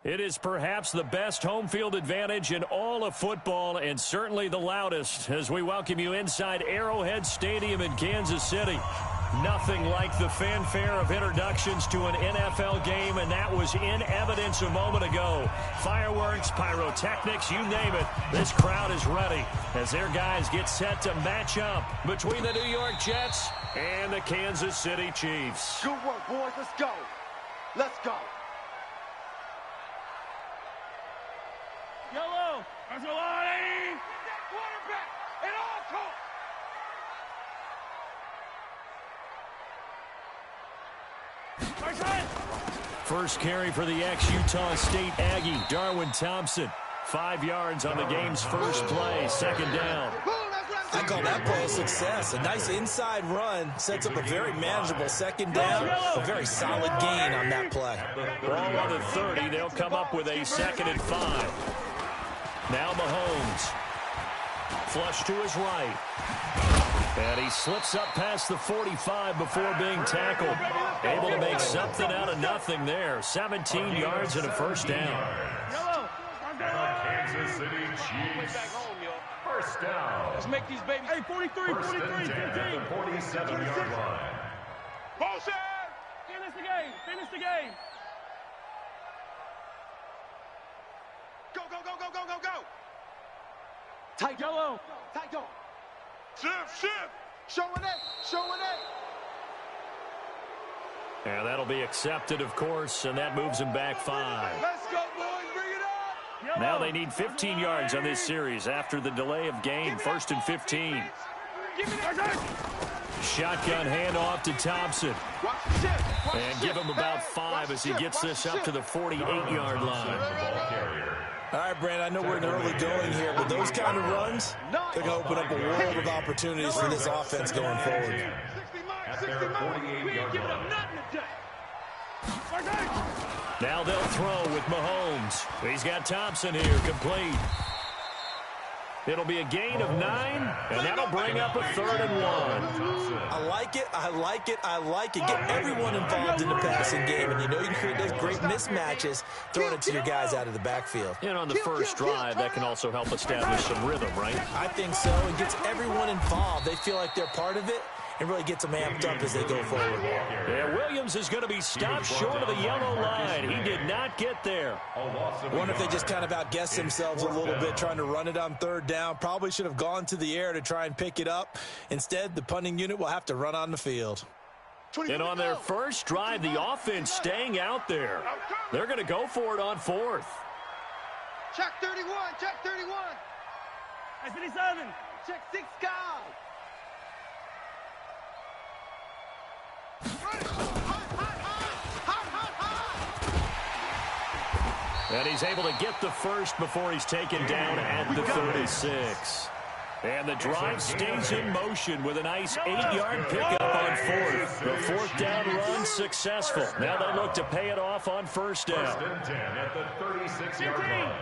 It is perhaps the best home field advantage in all of football and certainly the loudest as we welcome you inside Arrowhead Stadium in Kansas City. Nothing like the fanfare of introductions to an NFL game, and that was in evidence a moment ago. Fireworks, pyrotechnics, you name it. This crowd is ready as their guys get set to match up between the New York Jets and the Kansas City Chiefs. Good work, boys. Let's go. Let's go. Yellow, Anzalone! That quarterback at all costs. First carry for the ex-Utah State Aggie, Darwin Thompson. 5 yards on the game's first play, second down. I call that play a success. A nice inside run sets up a very manageable second down. A very solid gain on that play. Ball on the 30. They'll come up with a 2nd and 5. Now Mahomes. Flush to his right. And he slips up past the 45 before being tackled. Able to make something out of nothing there. 17 yards and a first down. Kansas City Chiefs. First down. Let's make these babies. Hey, 43, 43, 15. At the 47-yard line. Motion! Finish the game. Finish the game. Go, go, go, go, go, go, go. Tight Yellow. Tight go. Shift. Showing it. Showing it. And that'll be accepted, of course, and that moves him back 5. Let's go, boys. Bring it up. Now they need 15 yards on this series after the delay of game. 1st and 15. Give me that. Shotgun handoff to Thompson. Watch the shift. And give him about 5 as he gets this up to the 48-yard line. All right, Brandon, I know we're in the early going here, but those kind of runs, they're going to open up a world of opportunities for this offense going forward. At their 48-yard line. Now they'll throw with Mahomes. He's got Thompson here, complete. It'll be a gain of 9, and that'll bring up a 3rd and 1. I like it. I like it. I like it. Get everyone involved in the passing game, and you know you can create those great mismatches throwing it to your guys out of the backfield. And on the first drive, that can also help establish some rhythm, right? I think so. It gets everyone involved. They feel like they're part of it, and really gets them amped up as they go forward. Yeah, Williams is going to be stopped short of the yellow line. He did not get there. Wonder if they just kind of outguessed themselves a little bit trying to run it on 3rd down. Probably should have gone to the air to try and pick it up. Instead, the punting unit will have to run on the field. And on their first drive, the offense staying out there. They're going to go for it on 4th. Check 31. Check 31. Hey, 57. Check 6 guys. And he's able to get the first before he's taken down at the 36. And the drive stays in motion with a nice 8-yard pickup on 4th. The 4th down run successful. Now they look to pay it off on 1st down. 1st and 10 at the 36-yard line.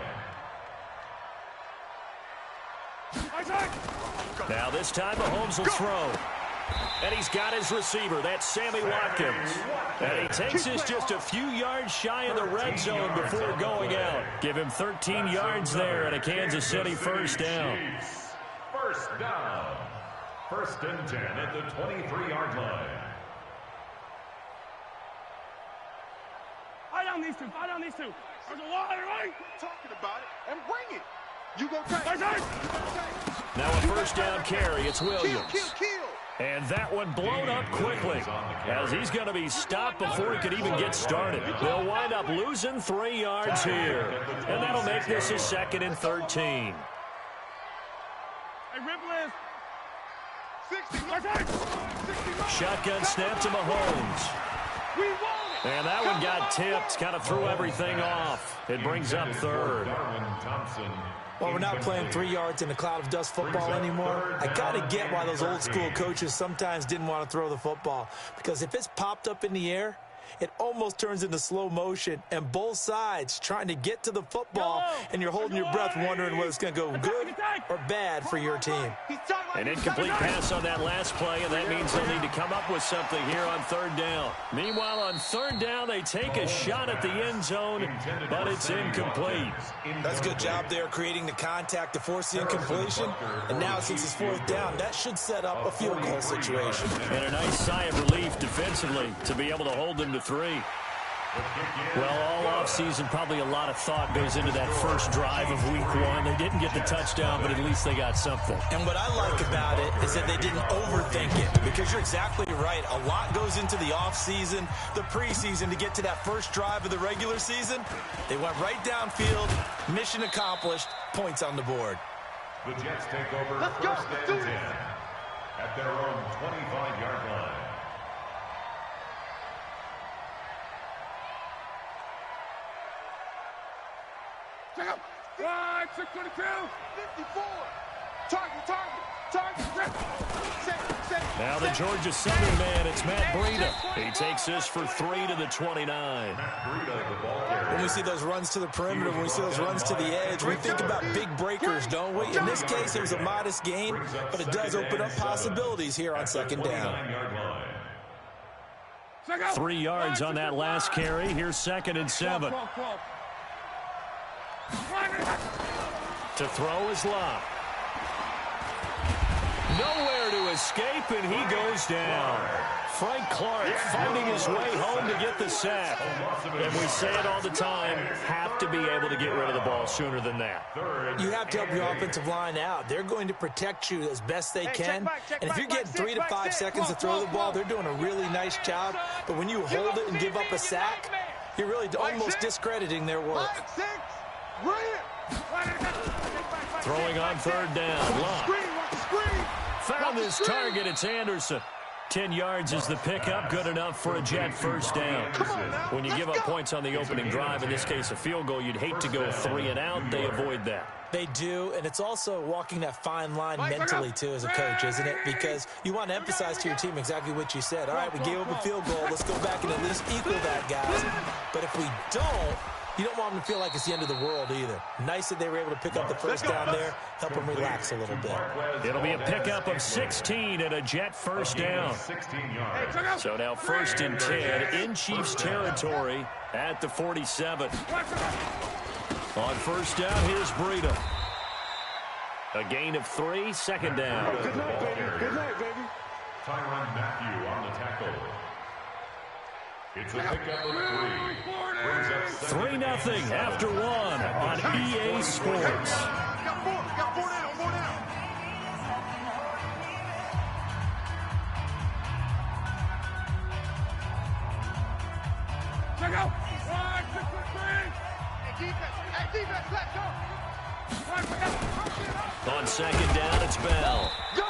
Now this time Mahomes will throw. And he's got his receiver. That's Sammy Watkins. And he takes this just a few yards shy of the red zone before going out. Give him 13 yards there and a Kansas City first down. First down. 1st and 10 at the 23-yard line. Fight on these two. Fight on these two. There's a lot, right? Talking about it and bring it. You go take. Now a first down carry. It's Williams. Kill. And that one blown up quickly as he's going to be stopped before he could even get started. They'll wind up losing 3 yards here. And that'll make this a 2nd and 13. Hey, Riplis. 60. Shotgun snap to Mahomes. And that one got tipped, kind of threw everything off. It brings up 3rd. Well, we're not playing 3 yards in a cloud of dust football anymore. I kind of get why those old school coaches sometimes didn't want to throw the football. Because if it's popped up in the air, it almost turns into slow motion. And both sides trying to get to the football, and you're holding your breath wondering whether it's going to go good or bad for your team. He's talking An incomplete pass on that last play, and that means they'll need to come up with something here on third down. Meanwhile, on third down, they take a shot at the end zone, but it's incomplete. That's a good job there creating the contact to force the incompletion. And now, since it's fourth down, that should set up a field goal situation. And a nice sigh of relief defensively to be able to hold them to 3. Well, all offseason, probably a lot of thought goes into that first drive of week 1. They didn't get the touchdown, but at least they got something. And what I like about it is that they didn't overthink it, because you're exactly right. A lot goes into the offseason, the preseason, to get to that first drive of the regular season. They went right downfield, mission accomplished, points on the board. The Jets take over first and 10 at their own 25-yard line. Check out. 622. 54. Target. Now the Georgia Southern man, it's Matt Breida. He takes this for 3 to the 29. When we see those runs to the perimeter, when we see those runs to the edge, we think about big breakers, don't we? In this case, it was a modest gain, but it does open up possibilities here on second down. 3 yards on that last carry. Here's 2nd and 7. To throw is Locke. Nowhere to escape, and he goes down. Frank Clark finding his way home to get the sack. And we say it all the time, have to be able to get rid of the ball sooner than that. You have to help your offensive line out. They're going to protect you as best they can. And if you're getting 3 to 5 seconds to throw the ball, they're doing a really nice job. But when you hold it and give up a sack, you're really almost discrediting their work. Throwing on third down. Locke found his target. It's Anderson. 10 yards is the pickup. Good enough for a Jet first down. When you give up points on the opening drive, in this case a field goal, you'd hate to go 3 and out. They avoid that. They do, and it's also walking that fine line mentally, too, as a coach, isn't it? Because you want to emphasize to your team exactly what you said. All right, we gave up a field goal. Let's go back and at least equal that, guys. But if we don't, you don't want them to feel like it's the end of the world either. Nice that they were able to pick up the first down there, help them relax a little bit. It'll be a pickup of 16 and a Jet first down. So now 1st and 10 in Chiefs territory at the 47. On first down, here's Breida. A gain of 3, 2nd down. Good night, baby. Good night, baby. Tyrann Mathieu on the tackle. It's a pickup of 3. 3-0 after 1 on EA Sports. Got 4 down. Check out. 1, 2, 3. Defense, let's go. On 2nd down, it's Bell. Go.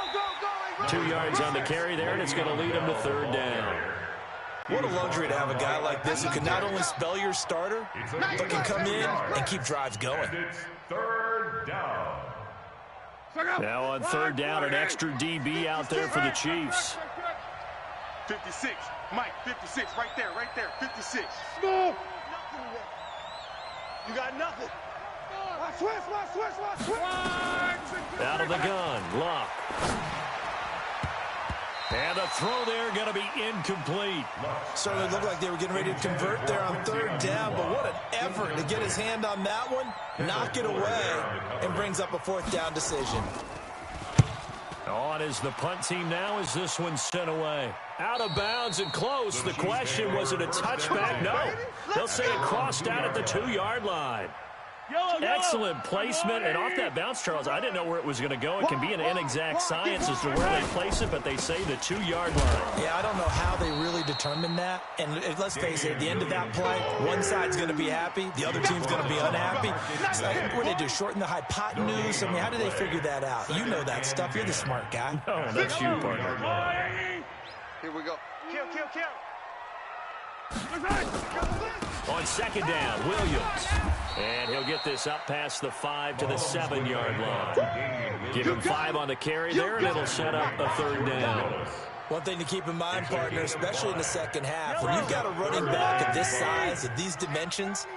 2 yards on the carry there, and it's going to lead him to 3rd down. What a luxury to have a guy like this who can not only spell your starter, but can come in and keep drives going. It's 3rd down. Now on 3rd down, an extra DB out there for the Chiefs. 56, Mike, 56, right there, 56. Move. You got nothing. Switch. Out of the gun, Locke. And the throw there going to be incomplete. Certainly looked like they were getting ready to convert there on 3rd down, but what an effort to get his hand on that one, knock it away, and brings up a 4th down decision. On is the punt team now as this one sent away. Out of bounds and close. The question, was it a touchback? No. They'll say it crossed out at the 2-yard line. Excellent placement, and off that bounce, Charles, I didn't know where it was going to go. It can be an inexact science as to where they place it, but they say the 2-yard line. Yeah, I don't know how they really determined that. And let's face it, at the end of that play, one side's going to be happy, the other team's going to be unhappy. So, what do they do, shorten the hypotenuse? I mean, how do they figure that out? You know that stuff. You're the smart guy. Oh, that's you, partner. Here we go. Kill. On 2nd down, Williams. And he'll get this up past the 5 to the 7-yard line. Give him 5 on the carry there, and it'll set up a 3rd down. One thing to keep in mind, partner, especially in the second half, when you've got a running back of this size, of these dimensions,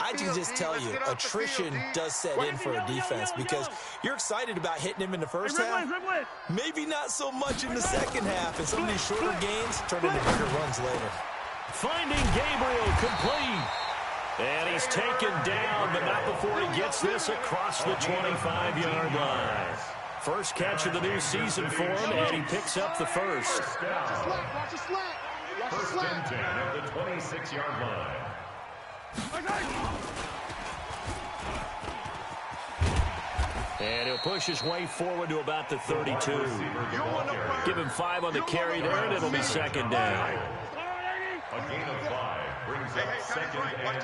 I can just tell you, attrition does set in for a defense because you're excited about hitting him in the first half. Maybe not so much in the second half, and some of these shorter gains turn into bigger runs later. Finding Gabriel complete. And he's taken down, but not before he gets this across the 25-yard line. First catch of the new season for him, and he picks up the first. Watch the slack. First and 10 at the 26-yard line. And he'll push his way forward to about the 32. Give him 5 on the carry there, and it'll be second down. A gain of 5 brings up second and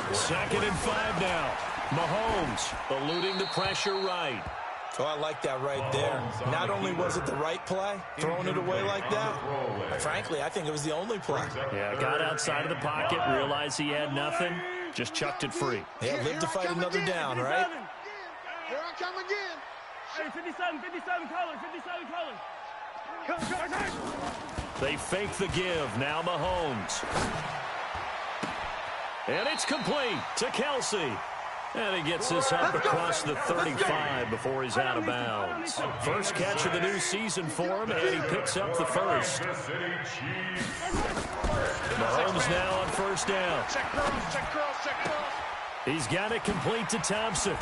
5. Second and 5 now. Mahomes eluding the pressure right. Oh, I like that right there. Not only was it the right play, throwing it away like that, but frankly, I think it was the only play. Yeah, got outside of the pocket, realized he had nothing, just chucked it free. Yeah, live to fight another down, right? Here I come again. Hey, 57 colors. They fake the give. Now Mahomes. And it's complete to Kelsey. And he gets this up across the 35 before he's out of bounds. First catch of the new season for him, and he picks up the first. Mahomes now on first down. Check curls. He's got it complete to Thompson.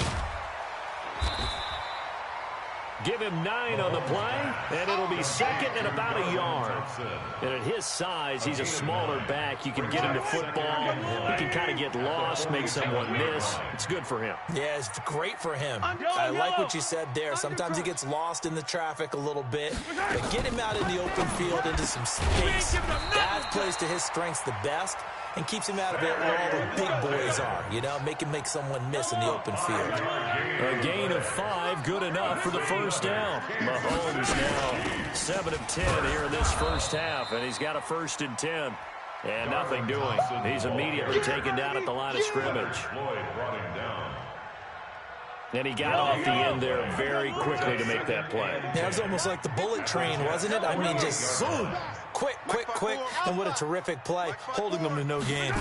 Give him 9 on the play, and it'll be second and about a yard. And at his size, he's a smaller back. You can get him to football. He can kind of get lost, make someone miss. It's good for him. Yeah, it's great for him. I like what you said there. Sometimes he gets lost in the traffic a little bit, but get him out in the open field into some space. That plays to his strengths the best and keeps him out of it where all the big boys are, you know, make him make someone miss in the open field. A gain of 5, good enough for the first down. Mahomes now 7 of 10 here in this first half, and he's got a first and 10. And nothing doing. He's immediately taken down at the line of scrimmage. Floyd brought him down. And he got off the end there very quickly to make that play. Yeah, it was almost like the bullet train, wasn't it? I mean, just zoom. Quick. And what a terrific play, holding them to no gain.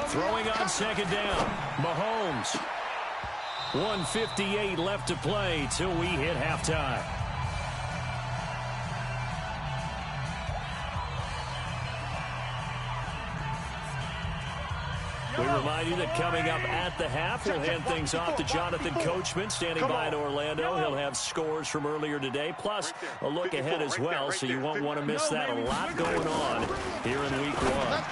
Throwing on second down, Mahomes. 1:58 left to play till we hit halftime. We remind you that coming up at the half, we'll hand things off to Jonathan Coachman, standing by in Orlando. He'll have scores from earlier today, plus a look ahead as well, so you won't want to miss that. A lot going on here in Week 1.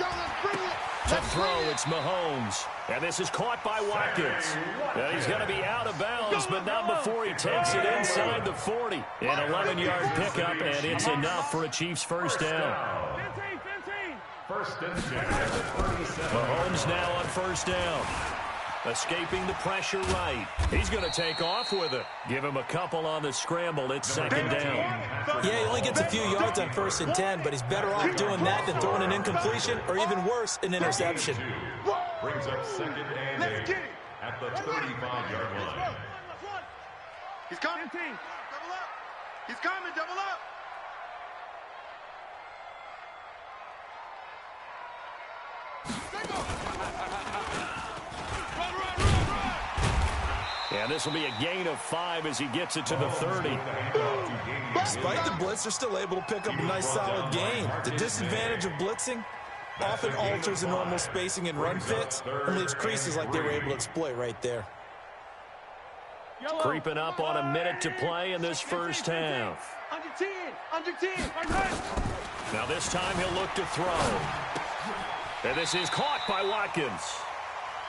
To throw, it's Mahomes. And this is caught by Watkins. And he's going to be out of bounds, but not before he takes it inside the 40. An 11-yard pickup, and it's enough for a Chiefs first down. 15. First and 10 at the 37. Mahomes now on first down. Escaping the pressure right. He's going to take off with it. Give him a couple on the scramble. It's second down. Yeah, he only gets a few yards on first and 10, but he's better off doing that than throwing an incompletion or even worse, an interception. Brings up second and 8 at the 35-yard line. He's coming. 15. Double up. He's coming. Double up. And this will be a gain of 5 as he gets it to the 30. Despite the blitz, they're still able to pick up a nice solid gain. The disadvantage of blitzing often alters the normal spacing and run fits and leaves creases like they were able to exploit right there. Creeping up on a minute to play in this first half. Under 10. Now this time he'll look to throw. And this is caught by Watkins.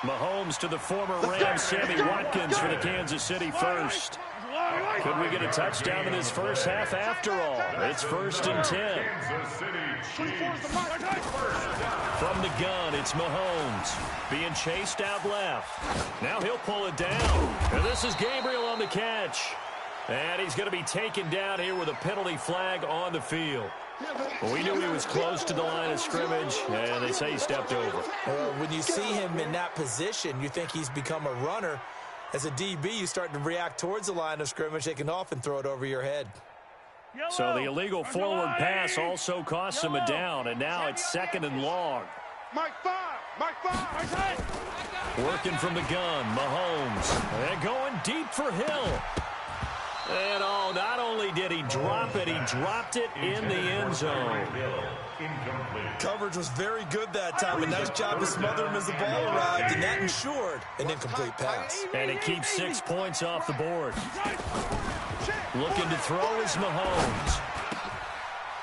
Mahomes to the former Rams, Sammy Watkins for the Kansas City first. Could we get a touchdown in this first half after all? It's first and 10. From the gun, it's Mahomes. Being chased out left. Now he'll pull it down. And this is Gabriel on the catch. And he's going to be taken down here with a penalty flag on the field. Well, we knew he was close to the line of scrimmage, and they say he stepped over. When you see him in that position, you think he's become a runner. As a DB, you start to react towards the line of scrimmage, they can often throw it over your head. So the illegal forward pass also costs him a down, and now it's 2nd and long. Mike 5. Mike 5. Working from the gun, Mahomes. And going deep for Hill. And oh, not only did he drop it, he dropped it in the end zone. Coverage was very good that time. A nice job to smother him as the ball arrived, and that ensured an incomplete pass. And it keeps 6 points off the board. Looking to throw is Mahomes.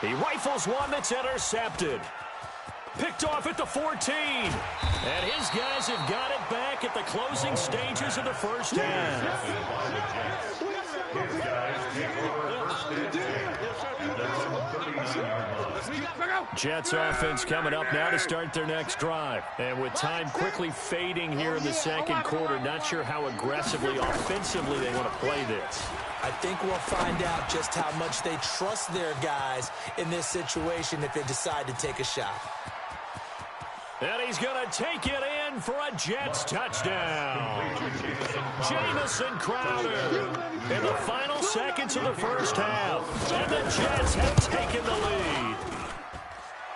He rifles one that's intercepted. Picked off at the 14. And his guys have got it back at the closing stages of the first half. Jets offense coming up now to start their next drive. And with time quickly fading here in the second quarter, not sure how aggressively, offensively they want to play this. I think we'll find out just how much they trust their guys in this situation if they decide to take a shot. And he's going to take it in for a Jets touchdown. Jamison Crowder in the final seconds of the first half. And the Jets have taken the lead.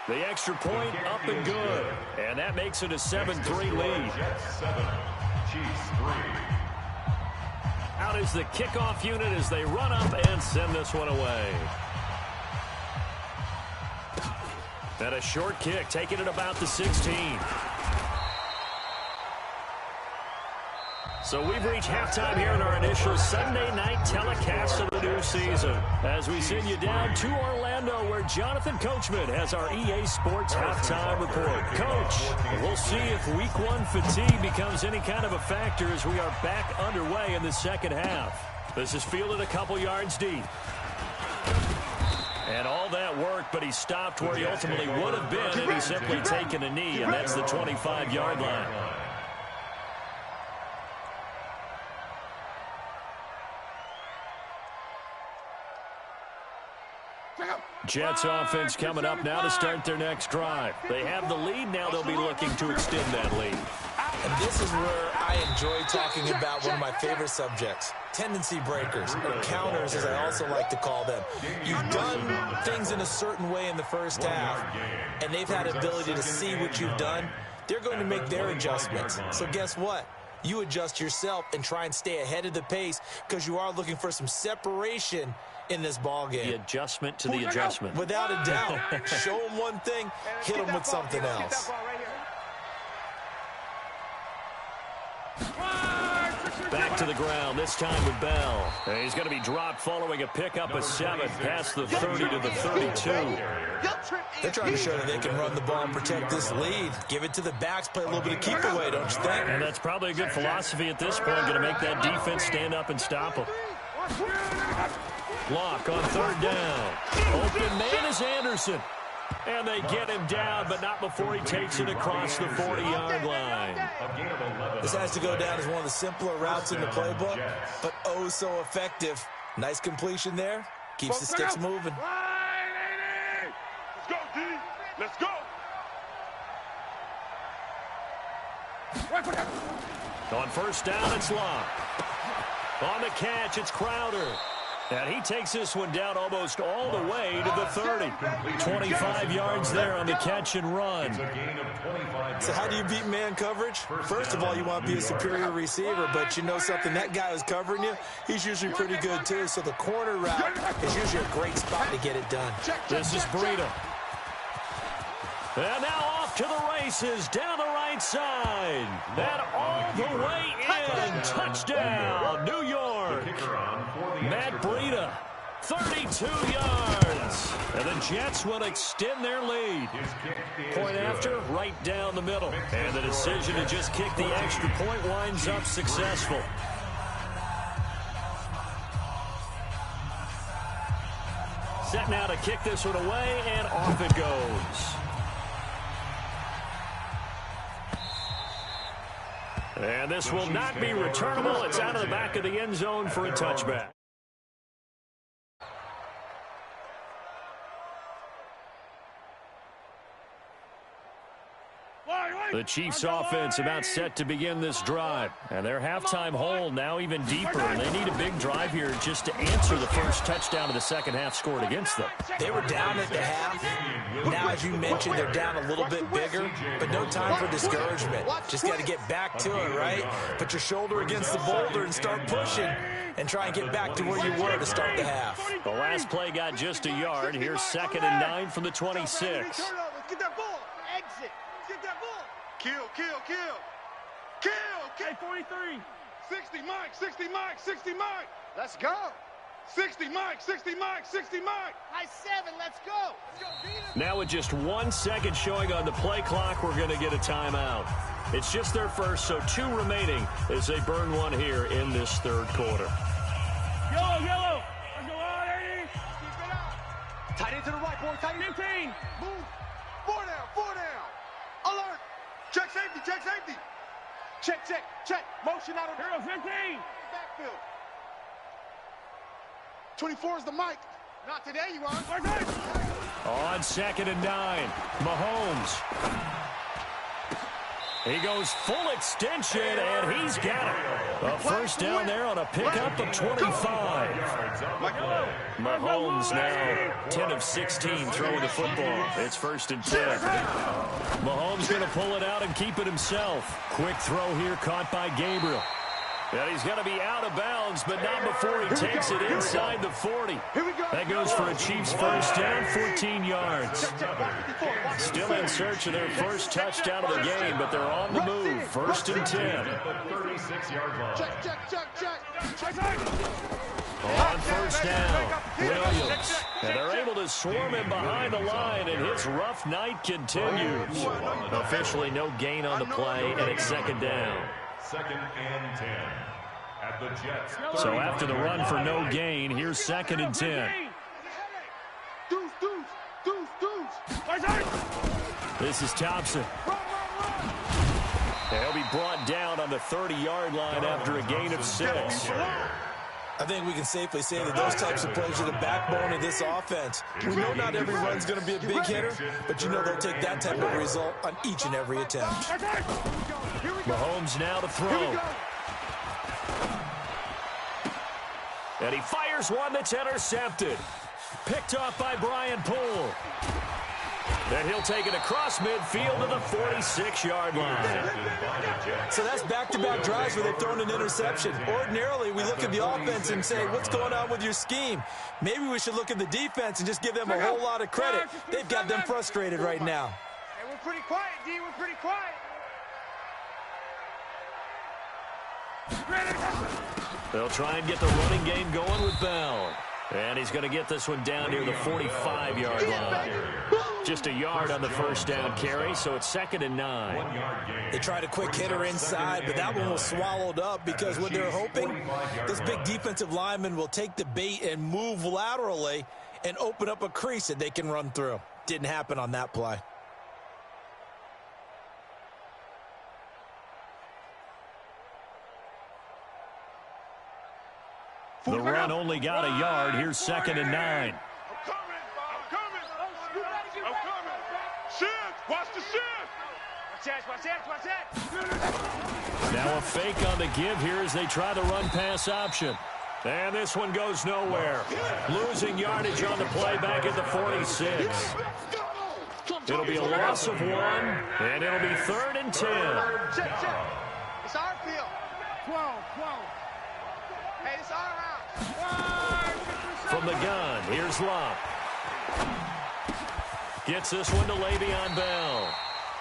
The extra point up and good. And that makes it a 7-3 lead. Out is the kickoff unit as they run up and send this one away. And a short kick, taking it about the 16. So we've reached halftime here in our initial Sunday night telecast of the new season. As we send you down to Orlando, where Jonathan Coachman has our EA Sports halftime report. Coach, we'll see if week 1 fatigue becomes any kind of a factor as we are back underway in the second half. This is fielded a couple yards deep. And all that work, but he stopped where he ultimately would have been had he simply taken a knee, and that's the 25-yard line. Jets offense coming up now to start their next drive. They have the lead. Now they'll be looking to extend that lead. And this is where I enjoy talking about one of my favorite subjects, tendency breakers, or counters as I also like to call them. You've done things in a certain way in the first half, and they've had ability to see what you've done. They're going to make their adjustments. So guess what? You adjust yourself and try and stay ahead of the pace because you are looking for some separation in this ball game. The adjustment to the adjustment. Without a doubt. Show them one thing, hit them with something else. Back to the ground, this time with Bell. And he's going to be dropped following a pickup of 7 past the 30 to the 32. They're trying to show that they can run the ball and protect this lead. Give it to the backs, play a little bit of keep away, don't you think? And that's probably a good philosophy at this point, going to make that defense stand up and stop them. Block on 3rd down. Open man is Anderson. And they get him down, but not before he takes it across the 40-yard line. This has to go down as one of the simpler routes in the playbook, but oh so effective. Nice completion there. Keeps the sticks moving. Let's go, D. Let's go. On 1st down, it's Locke. On the catch, it's Crowder. And he takes this one down almost all the way to the 30. 25 yards there on the catch and run. So how do you beat man coverage? First of all, you want to be a superior receiver, but you know something, that guy who's covering you, he's usually pretty good too. So the corner route is usually a great spot to get it done. This is Breida. And now off to the races, down the right side. And all the way in. Touchdown, New York. Matt Breida, 32 yards. And the Jets will extend their lead. Point after, right down the middle. And the decision to just kick the extra point winds up successful. Set now to kick this one away, and off it goes. And this will not be returnable. It's out of the back of the end zone for a touchback. The Chiefs offense about set to begin this drive. And their halftime hole now even deeper. And they need a big drive here just to answer the first touchdown of the second half scored against them. They were down at the half. Now, as you mentioned, they're down a little bit bigger, but no time for discouragement. Just got to get back to it, right? Put your shoulder against the boulder and start pushing and try and get back to where you were to start the half. The last play got just a yard. Here's 2nd and 9 from the 26. Get that ball. Exit. Get that ball. Kill. Hey, 43. 60 Mike. 60 Mike. 60 Mike. Let's go. 60 Mike. 60 Mike. 60 Mike. High 7. Let's go. Now with just 1 second showing on the play clock, we're going to get a timeout. It's just their first, so 2 remaining as they burn one here in this third quarter. Yellow. Let's go on, 80. Keep it up. Tight end to the right, boy. Tight end. 15. Move. 4 down. Alert. Check safety. Check. Motion out of Hero 15. backfield. 24 is the mic. Not today, you want. On 2nd and 9, Mahomes. He goes full extension, and he's got it. A first down there on a pickup of 25. Mahomes now 10 of 16 throwing the football. It's 1st and 10. Mahomes going to pull it out and keep it himself. Quick throw here caught by Gabriel. And he's going to be out of bounds, but not before he takes it inside the 40. That goes for a Chiefs first down, 14 yards. Still in search of their first touchdown of the game, but they're on the move. 1st and 10. 36-yard line. Check. On first down, Williams. And they're able to swarm him behind the line, and his rough night continues. Officially no gain on the play, and it's 2nd down. 2nd and 10 at the Jets. So after the run for no gain, here's 2nd and 10. Deuce. This is Thompson. He'll be brought down on the 30-yard line after a gain of 6. I think we can safely say that those types of plays are the backbone of this offense. We know not every run's going to be a big hitter, but you know they'll take that type of result on each and every attempt. Mahomes now to throw. And he fires one that's intercepted. Picked off by Brian Poole. And he'll take it across midfield to the 46-yard line. So that's back-to-back drives where they've thrown an interception. Ordinarily, we look at the offense and say, what's going on with your scheme? Maybe we should look at the defense and just give them a whole lot of credit. They've got them frustrated right now. Hey, we're pretty quiet, D. We're pretty quiet. They'll try and get the running game going with Bell. And he's going to get this one down near the 45-yard line. Just a yard on the first down carry, so it's 2nd and 9. They tried a quick hitter inside, but that one was swallowed up because what they're hoping, this big defensive lineman will take the bait and move laterally and open up a crease that they can run through. Didn't happen on that play. The run only got a yard. Here's 2nd and 9. I'm coming. Shift. Watch the shift. Watch that. Now a fake on the give here as they try the run-pass option. And this one goes nowhere. Losing yardage on the play back at the 46. It'll be a loss of 1, and it'll be 3rd and 10. Check. It's our field. 12. Hey, it's our house. From the gun, here's Love. Gets this one to Le'Veon Bell.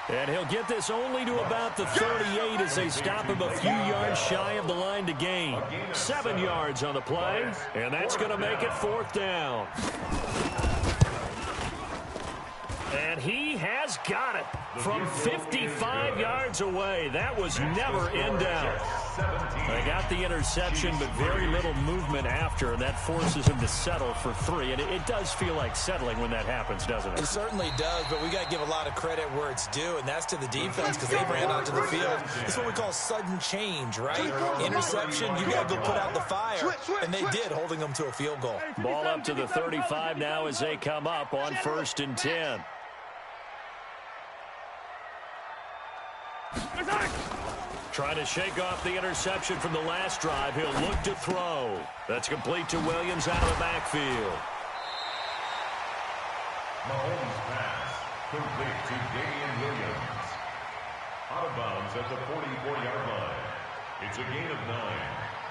And he'll get this only to about the 38 as they stop him a few yards shy of the line to gain. 7 yards on the play, and that's going to make it 4th down. And he has got it from 55 yards away. That was never in doubt. They got the interception, but very little movement after, and that forces him to settle for 3. And it does feel like settling when that happens, doesn't it? It certainly does, but we got to give a lot of credit where it's due, and that's to the defense because they ran onto the field. It's what we call sudden change, right? Interception, you got to go put out the fire, and they did, holding them to a field goal. Ball up to the 35 now as they come up on 1st and 10. Trying to shake off the interception from the last drive. He'll look to throw. That's complete to Williams out of the backfield. Mahomes pass. Complete to Damian Williams. Out of bounds at the 44-yard line. It's a gain of 9.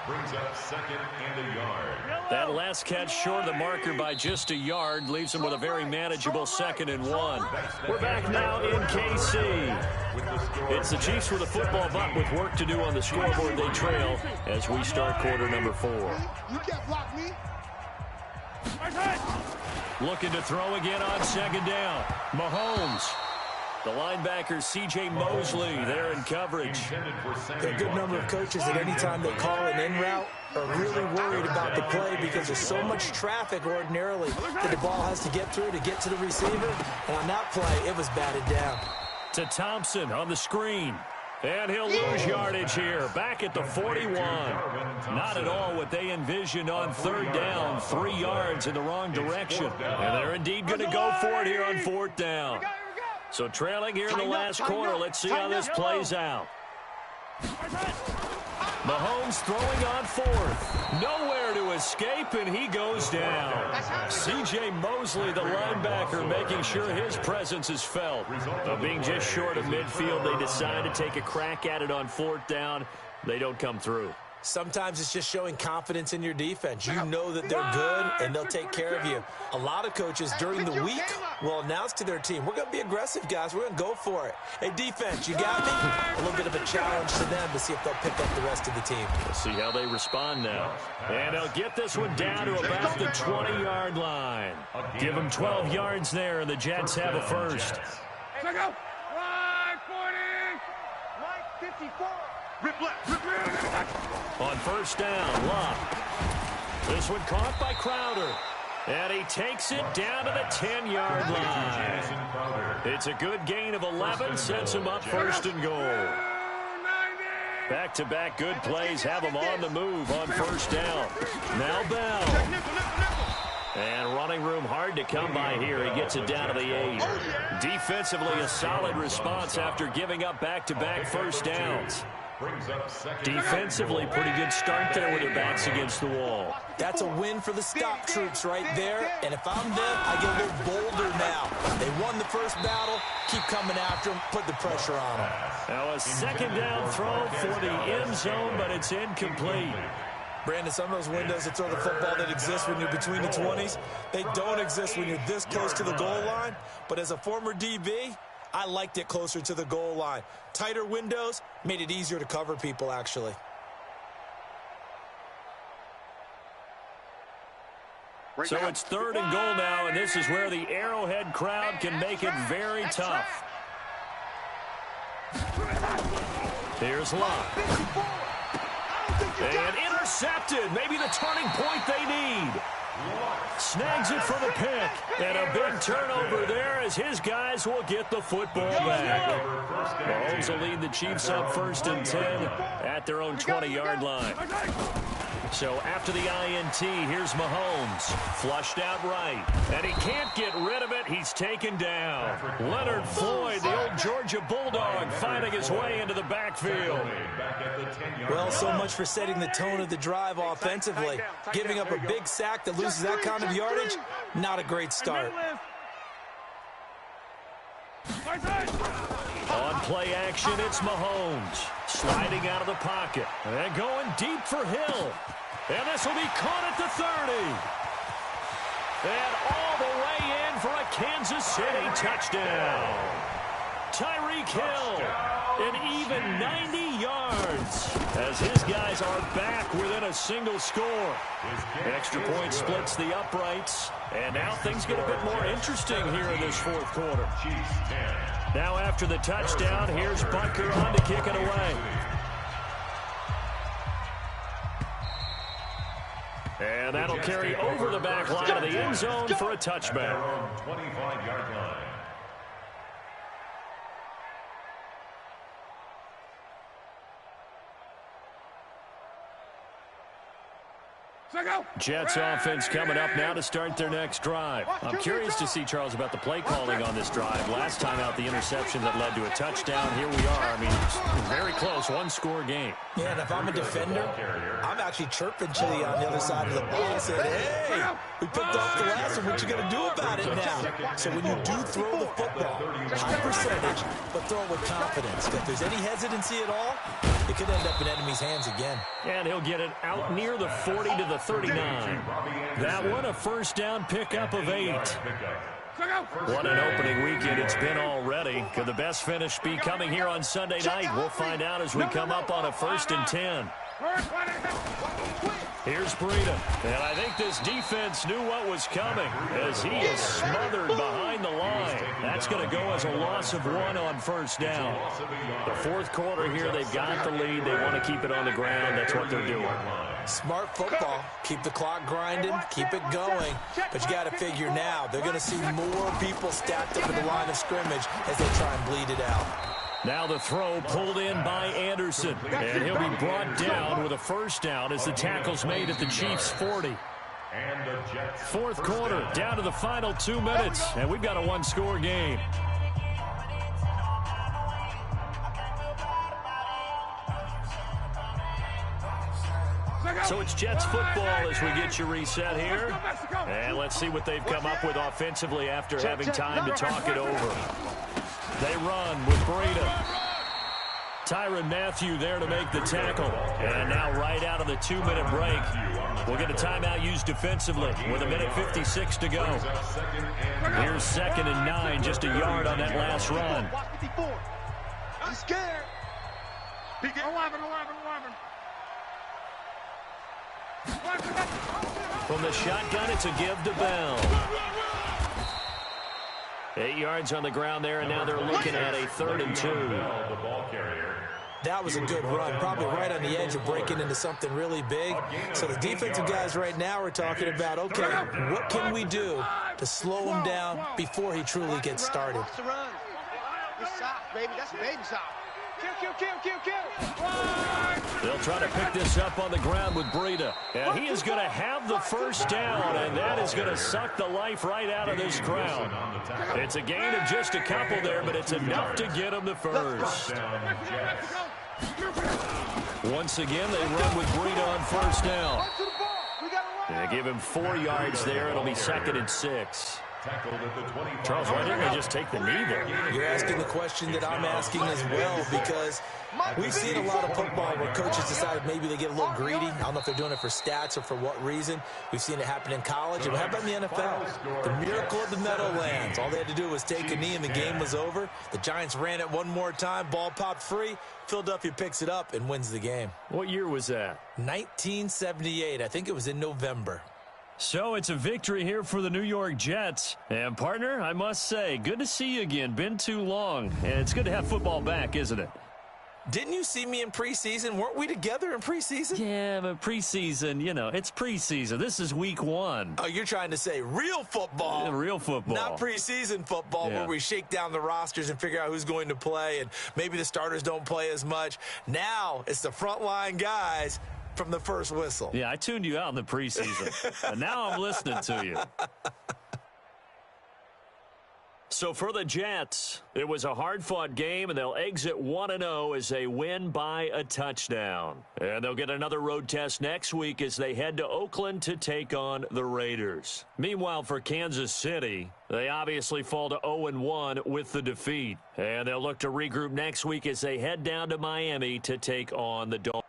Brings up second and a yard. That last catch short of the marker by just a yard leaves him with a very manageable 2nd and 1. We're back now in KC. It's the Chiefs with a football, but with work to do on the scoreboard, they trail as we start quarter number 4. You can't block me. Looking to throw again on 2nd down. Mahomes. The linebacker, C.J. Mosley, there in coverage. There are a good number of coaches that any time they call an in route are really worried about the play because there's so much traffic ordinarily that the ball has to get through to get to the receiver. And on that play, it was batted down. To Thompson on the screen. And he'll lose yardage here. Back at the 41. Not at all what they envisioned on 3rd down. 3 yards in the wrong direction. And they're indeed going to go for it here on 4th down. So trailing here in the last quarter. Let's see how this plays out. Mahomes throwing on 4th. Nowhere to escape, and he goes down. C.J. Mosley, the linebacker, making sure his presence is felt. But being just short of midfield, they decide to take a crack at it on 4th down. They don't come through. Sometimes it's just showing confidence in your defense. You know that they're good, and they'll take care of you. A lot of coaches during the week will announce to their team, we're going to be aggressive, guys. We're going to go for it. Hey, defense, you got me? A little bit of a challenge to them to see if they'll pick up the rest of the team. We'll see how they respond now. And they'll get this one down to about the 20-yard line. Give them 12 yards there, and the Jets have a first. Check out. Line 40. Line 54. Rip left. Rip left. On 1st down, Locke. This one caught by Crowder. And he takes it down to the 10-yard line. It's a good gain of 11, sets him up 1st and goal. Back-to-back good plays have him on the move on 1st down. Now Bell. And running room hard to come by here. He gets it down to the 8. Defensively, a solid response after giving up back-to-back 1st downs. Defensively, pretty good start there with their backs against the wall. That's a win for the stop troops right there. And if I'm them, I get a little bolder now. They won the first battle. Keep coming after them. Put the pressure on them. Now a 2nd down throw for the end zone, but it's incomplete. Brandon, some of those windows to throw the football that exist when you're between the 20s, they don't exist when you're this close to the goal line. But as a former DB, I liked it closer to the goal line. Tighter windows made it easier to cover people, actually. So it's 3rd and goal now, and this is where the Arrowhead crowd can make it very tough. Here's Locke. And intercepted. Maybe the turning point they need. Snags it for the pick. And a big turnover there as his guys will get the football back. Mahomes will lead the Chiefs up 1st and 10 at their own 20-yard line. So after the INT, here's Mahomes. Flushed out right. And he can't get rid of it. He's taken down. Leonard Floyd, the old Georgia Bulldog, finding his way into the backfield. Well, so much for setting the tone of the drive offensively. Giving up a big sack that loses that kind of yardage, not a great start. On play action, it's Mahomes. Sliding out of the pocket. And going deep for Hill. And this will be caught at the 30. And all the way in for a Kansas City touchdown. Tyreek Hill, an even 90 yards as his guys are back within a single score. Extra point splits the uprights. And now things get a bit more interesting here in this 4th quarter. Now after the touchdown, here's Butker on to kick it away. And that'll carry over the back line of the end zone for a touchback. 25-yard line. Jets offense coming up now to start their next drive. I'm curious to see, Charles, about the play calling on this drive. Last time out, the interception that led to a touchdown. Here we are. I mean, very close, one-score game. Yeah, and if I'm a defender, I'm actually chirping Chili on the other side of the ball, saying, hey, we picked off the last one. What you going to do about it now? So when you do throw the football, high percentage, but throw it with confidence. If there's any hesitancy at all, it could end up in enemy's hands again. And he'll get it out near the 40 to the 39. That one, a first down pickup of 8. What an opening weekend it's been already. Could the best finish be coming here on Sunday night? We'll find out as we come up on a 1st and 10. Here's Breida. And I think this defense knew what was coming as he is smothered behind the line. That's going to go as a loss of 1 on 1st down. The 4th quarter here, they've got the lead. They want to keep it on the ground. That's what they're doing. Smart football. Keep the clock grinding. Keep it going. But you got to figure now, they're going to see more people stacked up in the line of scrimmage as they try and bleed it out. Now the throw pulled in by Anderson. And he'll be brought down with a first down as the tackle's made at the Chiefs' 40. 4th quarter, down to the final 2 minutes. And we've got a one-score game. So it's Jets football as we get you reset here. And let's see what they've come up with offensively after having time to talk it over. They run with Breida. Tyrann Mathieu there to make the tackle. And now right out of the 2-minute break, we'll get a timeout used defensively with 1:56 to go. Here's 2nd and 9, just a yard on that last run. I'm scared. 11. From the shotgun, it's a give to Bell. 8 yards on the ground there, and now they're looking at a 3rd and 2. That was a good run, probably right on the edge of breaking into something really big. So the defensive guys right now are talking about, okay, what can we do to slow him down before he truly gets started? Good soft, baby. That's baby soft. Kill. They'll try to pick this up on the ground with Breida. And he is going to have the first down, and that is going to suck the life right out of this crowd. It's a gain of just a couple there, but it's enough to get him the first. Once again, they run with Breida on first down. They give him 4 yards there. It'll be 2nd and 6. Charles, why didn't they just take the knee there? You're asking the question that I'm asking as well, because we've seen a lot of football where coaches decide maybe they get a little greedy. I don't know if they're doing it for stats or for what reason. We've seen it happen in college. And how about in the NFL? The miracle of the Meadowlands. All they had to do was take a knee and the game was over. The Giants ran it one more time. Ball popped free. Philadelphia picks it up and wins the game. What year was that? 1978. I think it was in November. So it's a victory here for the New York Jets. And, partner, I must say, good to see you again. Been too long. And it's good to have football back, isn't it? Didn't you see me in preseason? Weren't we together in preseason? Yeah, but preseason, you know, it's preseason. This is week 1. Oh, you're trying to say real football. Yeah, real football. Not preseason football where we shake down the rosters and figure out who's going to play, and maybe the starters don't play as much. Now it's the frontline guys from the first whistle. Yeah, I tuned you out in the preseason. And now I'm listening to you. So for the Jets, it was a hard-fought game, and they'll exit 1-0 as they win by a touchdown. And they'll get another road test next week as they head to Oakland to take on the Raiders. Meanwhile, for Kansas City, they obviously fall to 0-1 with the defeat. And they'll look to regroup next week as they head down to Miami to take on the Dolphins.